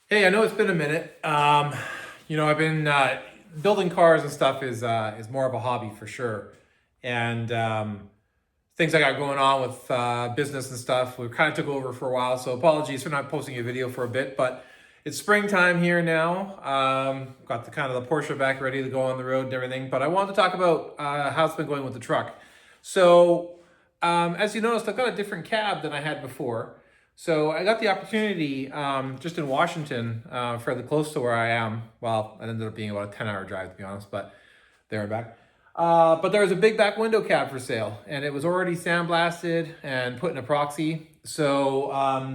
Hey, I know it's been a minute. I've been building cars and stuff is more of a hobby for sure, and things I got going on with business and stuff. We kind of took over for a while, so apologies for not posting a video for a bit. But it's springtime here now. Got the kind of the Porsche back ready to go on the road and everything. But I wanted to talk about how it's been going with the truck. So as you noticed, I've got a different cab than I had before. So I got the opportunity just in Washington, fairly close to where I am. Well, it ended up being about a 10-hour drive to be honest, but there and back. But there was a big back window cab for sale, and it was already sandblasted and put in epoxy. So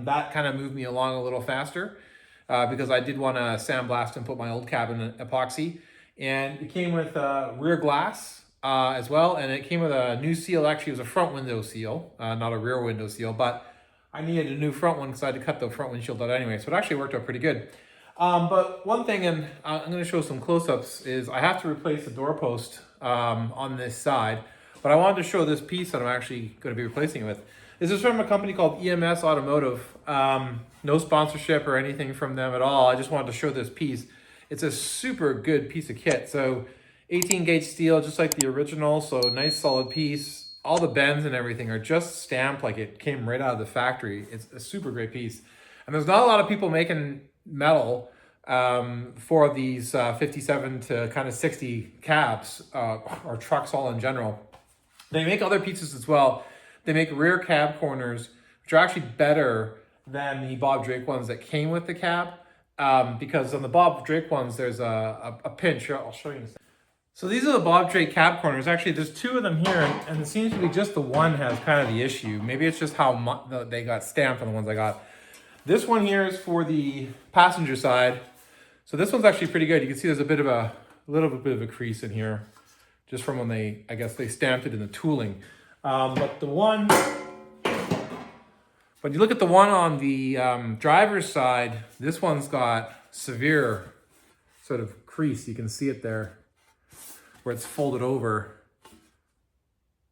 that kind of moved me along a little faster because I did want to sandblast and put my old cab in epoxy. And it came with rear glass as well, and it came with a new seal. Actually, it was a front window seal, not a rear window seal, but I needed a new front one because I had to cut the front windshield out anyway. So it actually worked out pretty good. But one thing, and I'm going to show some close-ups, is I have to replace the doorpost on this side. But I wanted to show this piece that I'm actually going to be replacing it with. This is from a company called EMS Automotive. No sponsorship or anything from them at all. I just wanted to show this piece. It's a super good piece of kit. So 18 gauge steel, just like the original. So nice solid piece. All the bends and everything are just stamped like it came right out of the factory. It's a super great piece. And there's not a lot of people making metal for these 57 to kind of 60 cabs or trucks all in general. They make other pieces as well. They make rear cab corners, which are actually better than the Bob Drake ones that came with the cab. Because on the Bob Drake ones, there's a pinch. I'll show you in a second. So these are the Bob Drake cab corners. Actually, there's two of them here, and it seems to be just the one has kind of the issue. Maybe it's just how they got stamped on the ones I got. This one here is for the passenger side. So this one's actually pretty good. You can see there's a little bit of a crease in here, just from when I guess they stamped it in the tooling. But you look at the one on the driver's side, this one's got severe sort of crease. You can see it there, where it's folded over.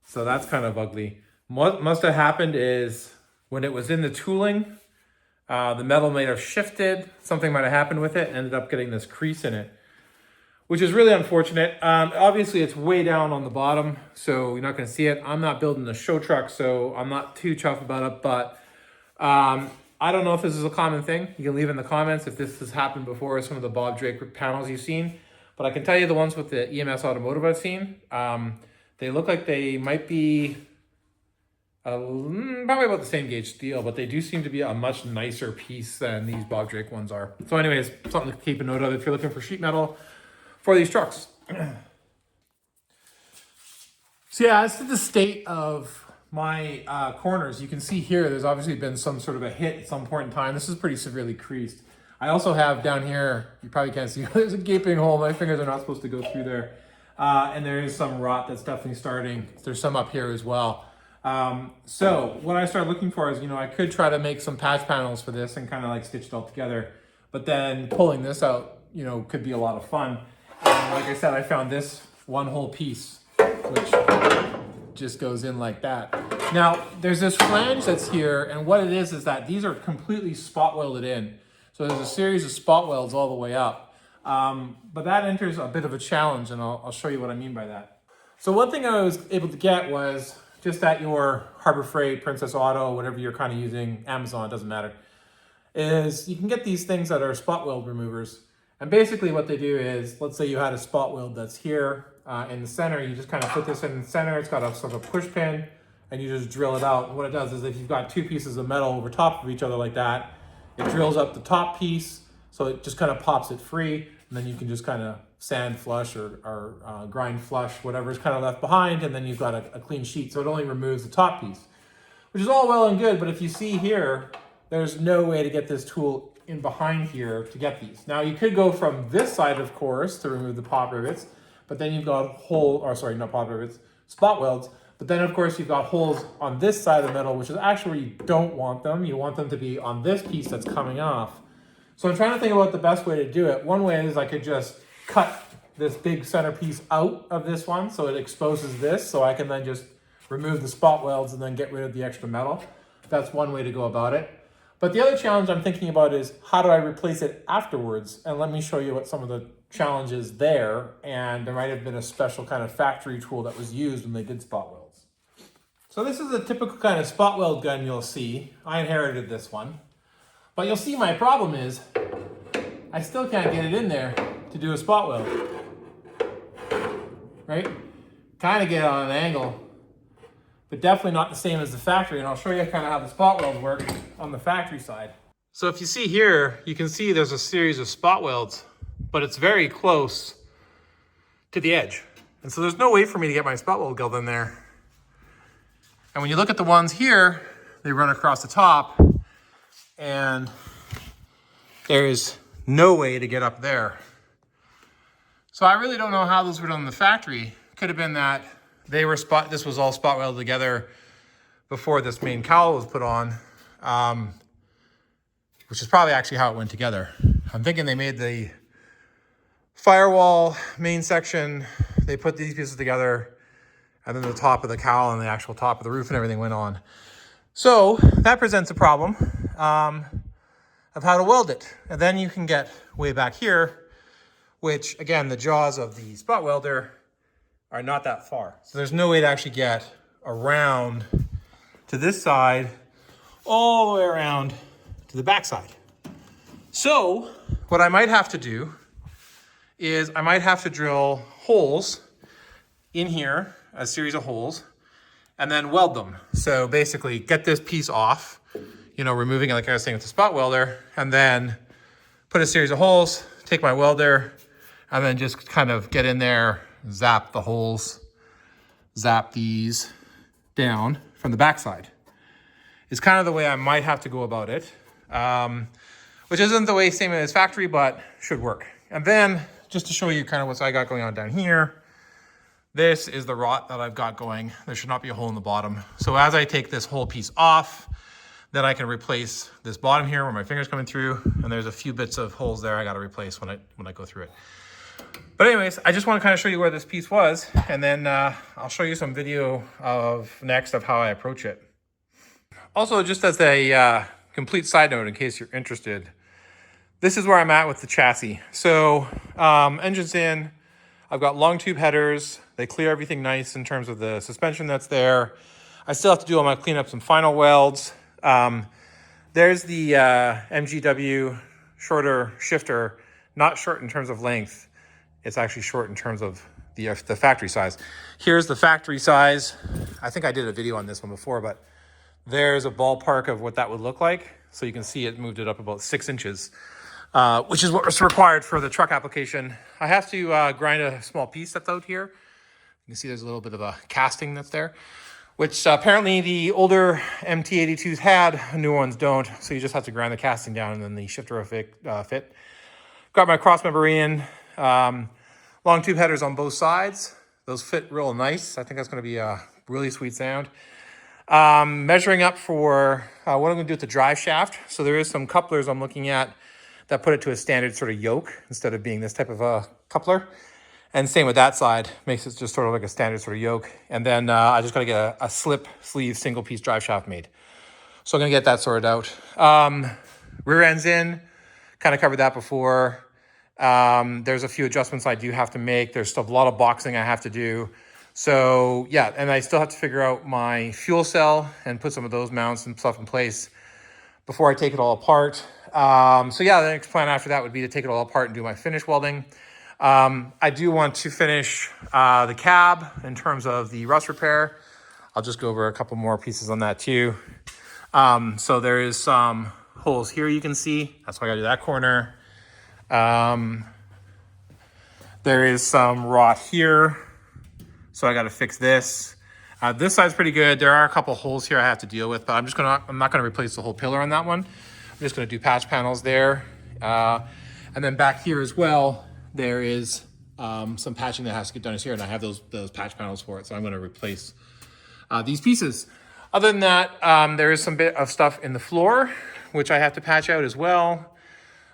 So that's kind of ugly. What must have happened is when it was in the tooling, the metal might have shifted, something might have happened with it, and ended up getting this crease in it, which is really unfortunate. Obviously it's way down on the bottom, so you're not gonna see it. I'm not building a show truck, so I'm not too chuffed about it, but I don't know if this is a common thing. You can leave in the comments if this has happened before, some of the Bob Drake panels you've seen. But I can tell you the ones with the EMS Automotive I've seen, they look like they might be probably about the same gauge steel, but they do seem to be a much nicer piece than these Bob Drake ones are. So anyways, something to keep a note of if you're looking for sheet metal for these trucks. So yeah, as to the state of my corners, you can see here, there's obviously been some sort of a hit at some point in time. This is pretty severely creased. I also have down here, you probably can't see, there's a gaping hole. My fingers are not supposed to go through there. And there is some rot that's definitely starting. There's some up here as well. So what I started looking for is, I could try to make some patch panels for this and kind of like stitch it all together. But then pulling this out, could be a lot of fun. And like I said, I found this one whole piece, which just goes in like that. Now, there's this flange that's here, and what it is that these are completely spot welded in. So there's a series of spot welds all the way up. But that enters a bit of a challenge, and I'll show you what I mean by that. So one thing I was able to get was just at your Harbor Freight, Princess Auto, whatever you're kind of using, Amazon, it doesn't matter, is you can get these things that are spot weld removers. And basically what they do is, let's say you had a spot weld that's here in the center, you just kind of put this in the center, it's got a sort of push pin, and you just drill it out. And what it does is if you've got two pieces of metal over top of each other like that, it drills up the top piece, so it just kind of pops it free, and then you can just kind of sand flush or grind flush, whatever's kind of left behind, and then you've got a clean sheet. So it only removes the top piece, which is all well and good, but if you see here, there's no way to get this tool in behind here to get these. Now you could go from this side, of course, to remove the pop rivets, but then you've got not pop rivets, spot welds. But then, of course, you've got holes on this side of the metal, which is actually where you don't want them. You want them to be on this piece that's coming off. So I'm trying to think about the best way to do it. One way is I could just cut this big center piece out of this one so it exposes this, so I can then just remove the spot welds and then get rid of the extra metal. That's one way to go about it. But the other challenge I'm thinking about is how do I replace it afterwards? And let me show you what some of the challenges there. And there might have been a special kind of factory tool that was used when they did spot welds. So this is a typical kind of spot weld gun you'll see. I inherited this one. But you'll see my problem is I still can't get it in there to do a spot weld. Right? Kind of get it on an angle, but definitely not the same as the factory. And I'll show you kind of how the spot welds work on the factory side. So if you see here, you can see there's a series of spot welds, but it's very close to the edge. And so there's no way for me to get my spot weld gun in there. And when you look at the ones here, they run across the top and there is no way to get up there. So I really don't know how those were done in the factory. Could have been that this was all spot welded together before this main cowl was put on, which is probably actually how it went together. I'm thinking they made the firewall main section, they put these pieces together, and then the top of the cowl and the actual top of the roof and everything went on. So that presents a problem of how to weld it. And then you can get way back here, which again, the jaws of the spot welder are not that far. So there's no way to actually get around to this side, all the way around to the back side. So what I might have to do is I might have to drill holes in here, a series of holes, and then weld them. So basically get this piece off, removing it like I was saying with the spot welder, and then put a series of holes, take my welder, and then just kind of get in there, zap the holes, zap these down from the backside. It's kind of the way I might have to go about it, which isn't the way same as factory, but should work. And then just to show you kind of what I got going on down here, this is the rot that I've got going. There should not be a hole in the bottom. So as I take this whole piece off, then I can replace this bottom here where my finger's coming through, and there's a few bits of holes there I got to replace when I go through it. But anyways, I just want to kind of show you where this piece was, and then I'll show you some video of next of how I approach it. Also, just as a complete side note, in case you're interested, this is where I'm at with the chassis. So engine's in, I've got long tube headers. They clear everything nice in terms of the suspension that's there. I still have to do all my cleanups and final welds. There's the MGW shorter shifter, not short in terms of length. It's actually short in terms of the factory size. Here's the factory size. I think I did a video on this one before, but there's a ballpark of what that would look like. So you can see it moved it up about 6 inches, which is what was required for the truck application. I have to grind a small piece that's out here. You can see there's a little bit of a casting that's there, which apparently the older MT82s had, new ones don't. So you just have to grind the casting down and then the shifter will fit. Got my cross member in. Long tube headers on both sides. Those fit real nice. I think that's going to be a really sweet sound. Measuring up for what I'm going to do with the drive shaft. So there is some couplers I'm looking at that put it to a standard sort of yoke instead of being this type of a coupler. And same with that side, makes it just sort of like a standard sort of yoke. And then I just got to get a slip sleeve single piece drive shaft made. So I'm going to get that sorted out. Rear end's in, kind of covered that before. There's a few adjustments I do have to make. There's still a lot of boxing I have to do. So yeah, and I still have to figure out my fuel cell and put some of those mounts and stuff in place before I take it all apart. So yeah, the next plan after that would be to take it all apart and do my finish welding. I do want to finish the cab in terms of the rust repair. I'll just go over a couple more pieces on that too. So there is some holes here you can see. That's why I gotta do that corner. There is some rot here, so I got to fix this. This side's pretty good. There are a couple holes here I have to deal with, but I'm not gonna replace the whole pillar on that one. I'm just gonna do patch panels there, and then back here as well, there is some patching that has to get done here, and I have those patch panels for it, so I'm gonna replace these pieces. Other than that, there is some bit of stuff in the floor which I have to patch out as well.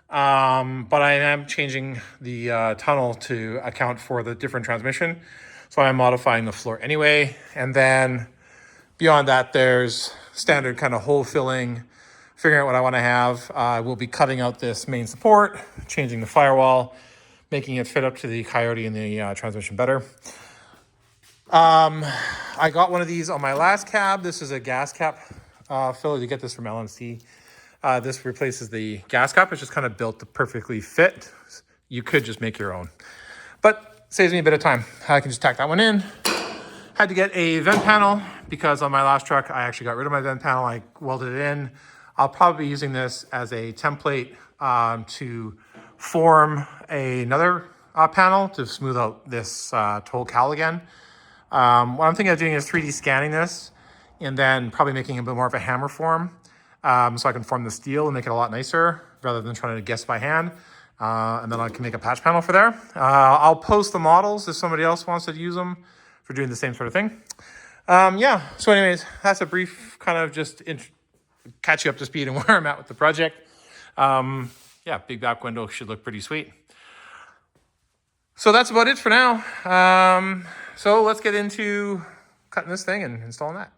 But I am changing the tunnel to account for the different transmission. So I'm modifying the floor anyway. And then beyond that, there's standard kind of hole filling, figuring out what I want to have. I will be cutting out this main support, changing the firewall, making it fit up to the Coyote and the transmission better. I got one of these on my last cab. This is a gas cap filler. You get this from LMC. This replaces the gas cap. It's just kind of built to perfectly fit. You could just make your own, but saves me a bit of time. I can just tack that one in. Had to get a vent panel because on my last truck, I actually got rid of my vent panel. I welded it in. I'll probably be using this as a template to form another panel to smooth out this toll cowl again. What I'm thinking of doing is 3D scanning this and then probably making a bit more of a hammer form so I can form the steel and make it a lot nicer rather than trying to guess by hand. And then I can make a patch panel for there. I'll post the models if somebody else wants to use them for doing the same sort of thing. Yeah, so anyways, that's a brief kind of just catch you up to speed and where I'm at with the project. Yeah, big back window should look pretty sweet. So that's about it for now. So let's get into cutting this thing and installing that.